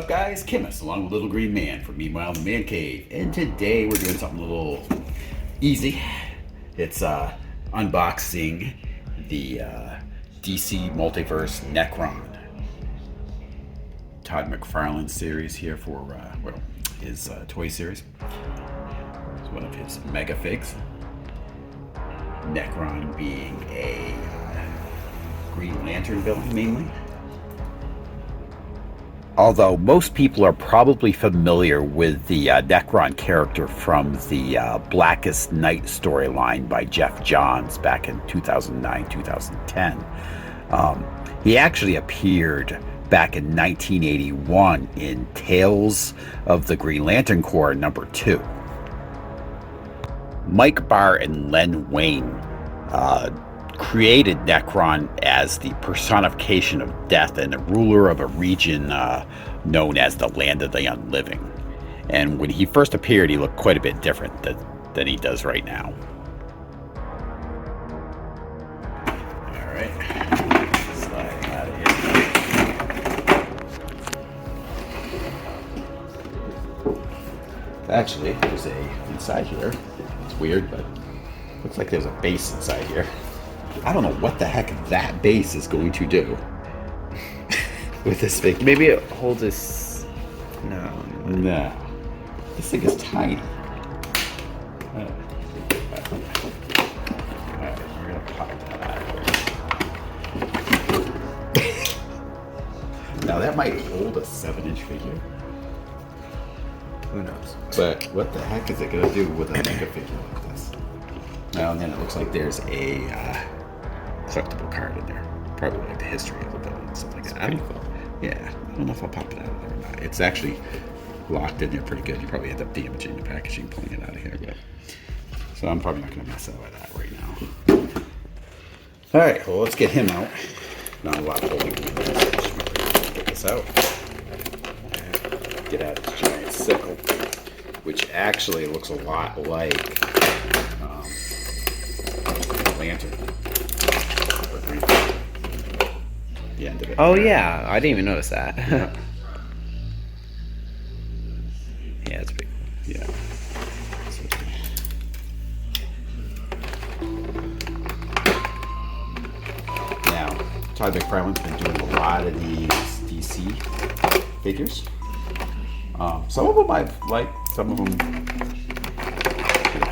up, guys? Chemist, along with Little Green Man from Meanwhile in the Man Cave. And today we're doing something a little easy. It's unboxing the DC Multiverse Nekron. Todd Mcfarlane series here for, his toy series. It's one of his Megafigs. Nekron being a Green Lantern villain, mainly. Although most people are probably familiar with the Nekron character from the Blackest Night storyline by Jeff Johns back in 2009, 2010. He actually appeared back in 1981 in Tales of the Green Lantern Corps #2. Mike Barr and Len Wayne created Nekron as the personification of death and the ruler of a region known as the Land of the Unliving. And when he first appeared, he looked quite a bit different than he does right now. All right, sliding out of here. Actually, there's inside here. It's weird, but looks like there's a base inside here. I don't know what the heck that base is going to do with this thing. Maybe it holds this. No. No. This thing is tiny. Alright, we're going to pop that out. Now that might hold a 7-inch figure. Who knows? But what the heck is it going to do with a mega figure like this? Now and then it looks like there's a collectible card in there. Probably like the history of the villain and stuff like that. I don't know. Yeah, I don't know if I'll pop it out of there or not. It's actually locked in there pretty good. You probably end up damaging the packaging, pulling it out of here. But so I'm probably not going to mess up with that right now. All right, well, let's get him out. Not a lot of holding. Get this out. Get out this giant sickle, which actually looks a lot like lantern. The end of it. Oh yeah, I didn't even notice that. Yeah. Yeah, it's pretty cool. Yeah. Now, Todd McFarlane's been doing a lot of these DC figures. Some of them I've liked, some of them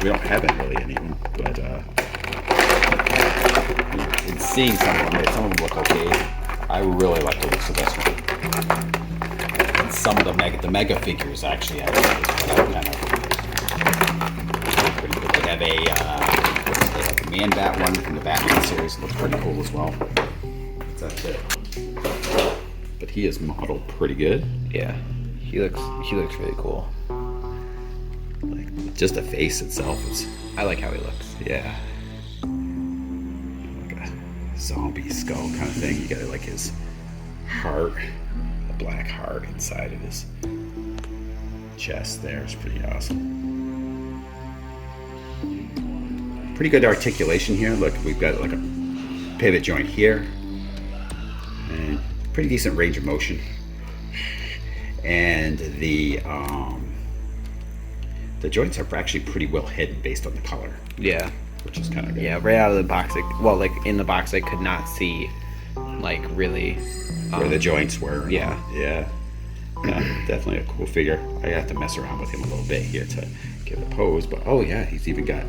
we don't have really any of them, but in seeing some of them look okay. I really like the looks of this one. And some of the mega figures actually kind of pretty good. They have a Man Bat one from the Batman series. Looks pretty cool as well. That's it. But he is modeled pretty good. Yeah, he looks really cool. Like just the face itself is. I like how he looks. Yeah. Zombie skull kind of thing. You got like his heart, a black heart inside of his chest there. It's pretty awesome. Pretty good articulation here. Look, we've got like a pivot joint here and pretty decent range of motion. And the joints are actually pretty well hidden based on the color. Yeah. Which is kind of good. Yeah, right out of the box. Like in the box, I could not see, like really, where the joints were. Yeah. Yeah. Definitely a cool figure. I have to mess around with him a little bit here to give it a pose. But oh yeah, he's even got.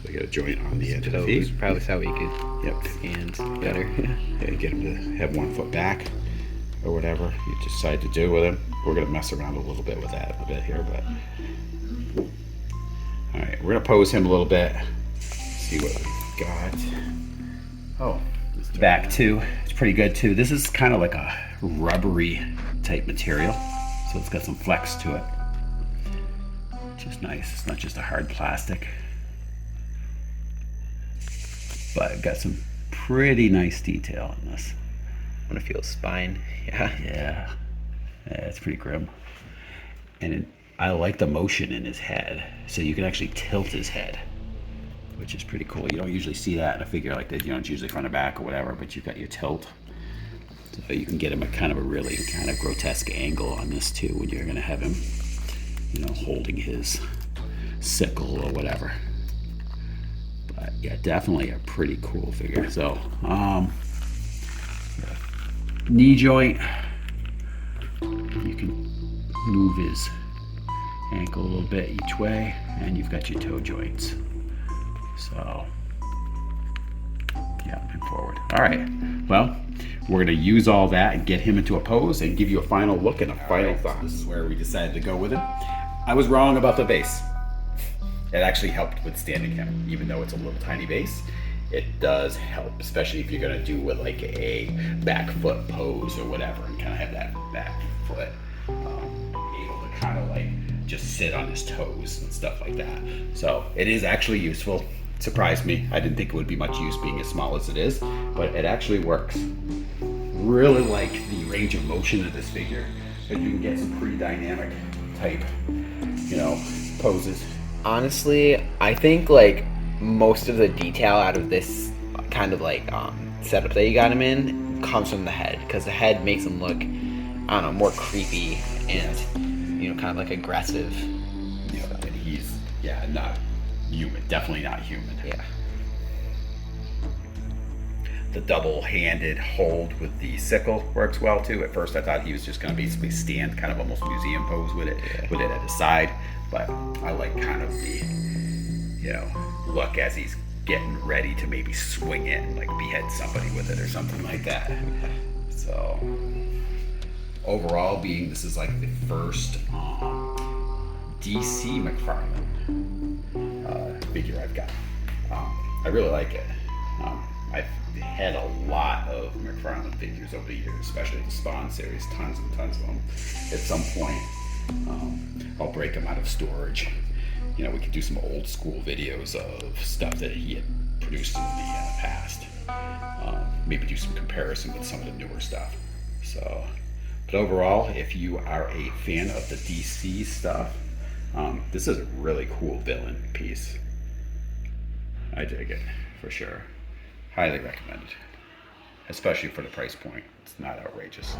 So got a joint on the edge of the feet. Probably so we could. Yep. Hands better. Yeah, get him to have 1 foot back, or whatever you decide to do with him. We're gonna mess around a little bit with that a bit here, but. All right, we're gonna pose him a little bit. See what we got. Oh, back too. It's pretty good too. This is kind of like a rubbery type material, so it's got some flex to it, which is nice. It's not just a hard plastic, but I've got some pretty nice detail in this. I want to feel his spine. Yeah. Yeah, it's pretty grim, and I like the motion in his head, so you can actually tilt his head, which is pretty cool. You don't usually see that in a figure like this. You don't usually front or back or whatever, but you've got your tilt. So you can get him a kind of a really kind of grotesque angle on this too when you're going to have him, holding his sickle or whatever. But yeah, definitely a pretty cool figure. So, knee joint, you can move his ankle a little bit each way, and you've got your toe joints. So, yeah, and forward. All right, well, we're gonna use all that and get him into a pose and give you a final look and a final thought. So this is where we decided to go with him. I was wrong about the base. It actually helped with standing him, even though it's a little tiny base. It does help, especially if you're gonna do with like a back foot pose or whatever, and kind of have that back foot able to kind of like just sit on his toes and stuff like that. So it is actually useful. It surprised me. I didn't think it would be much use being as small as it is, but it actually works. Really like the range of motion of this figure, because you can get some pretty dynamic type, poses. Honestly, I think like most of the detail out of this kind of like setup that you got him in comes from the head, because the head makes him look, I don't know, more creepy and kind of like aggressive. And he's not human, definitely not human. Yeah. The double-handed hold with the sickle works well too. At first I thought he was just going to basically stand kind of almost museum pose with it at his side, but I like kind of the look as he's getting ready to maybe swing it and like behead somebody with it or something like that. So overall, this is like the first DC Mcfarlane figure I've got. I really like it. I've had a lot of Mcfarlane figures over the years, especially the Spawn series, tons and tons of them. At some point, I'll break them out of storage. We could do some old school videos of stuff that he had produced in the past. Maybe do some comparison with some of the newer stuff. So, but overall, if you are a fan of the DC stuff, this is a really cool villain piece. I dig it, for sure. Highly recommended, especially for the price point. It's not outrageous.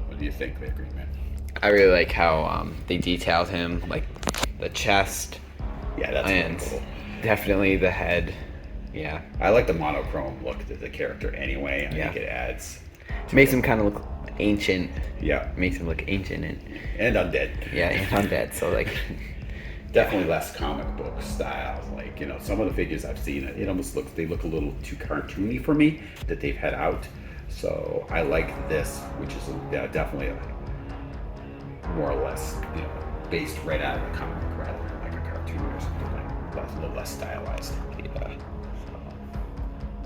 What do you think, there, Green Man? I really like how they detailed him, like the chest. Yeah, that's really cool. Definitely the head. Yeah. I like the monochrome look to the character anyway. I think it adds. Makes him kind of look ancient. Yeah. Makes him look ancient and undead. Yeah, and undead. So like. Definitely less comic book style. Like, some of the figures I've seen, they look a little too cartoony for me that they've had out. So I like this, which is definitely more or less, based right out of a comic rather than like a cartoon or something like that. A little less stylized. Yeah.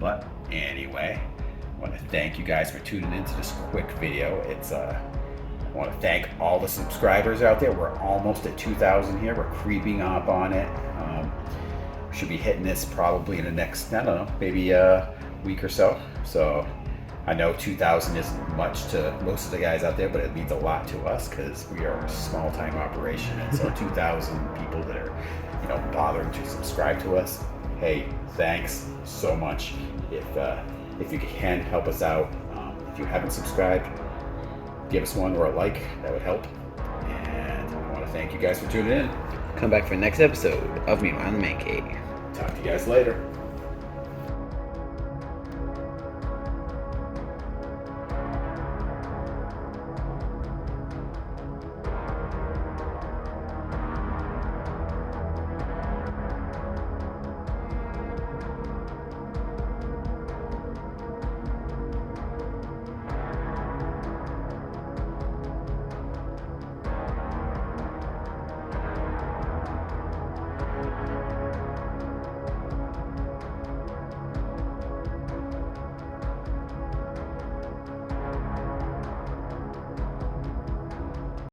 But anyway, I want to thank you guys for tuning into this quick video. I want to thank all the subscribers out there. We're almost at 2,000 here. We're creeping up on it. Should be hitting this probably in the next, I don't know, maybe a week or so. So I know 2,000 isn't much to most of the guys out there, but it means a lot to us because we are a small time operation. And so 2,000 people that are, bothering to subscribe to us. Hey, thanks so much. If you can help us out, if you haven't subscribed, give us one or a like, that would help. And I want to thank you guys for tuning in. Come back for the next episode of Meanwhile in the Man Cave. Talk to you guys later.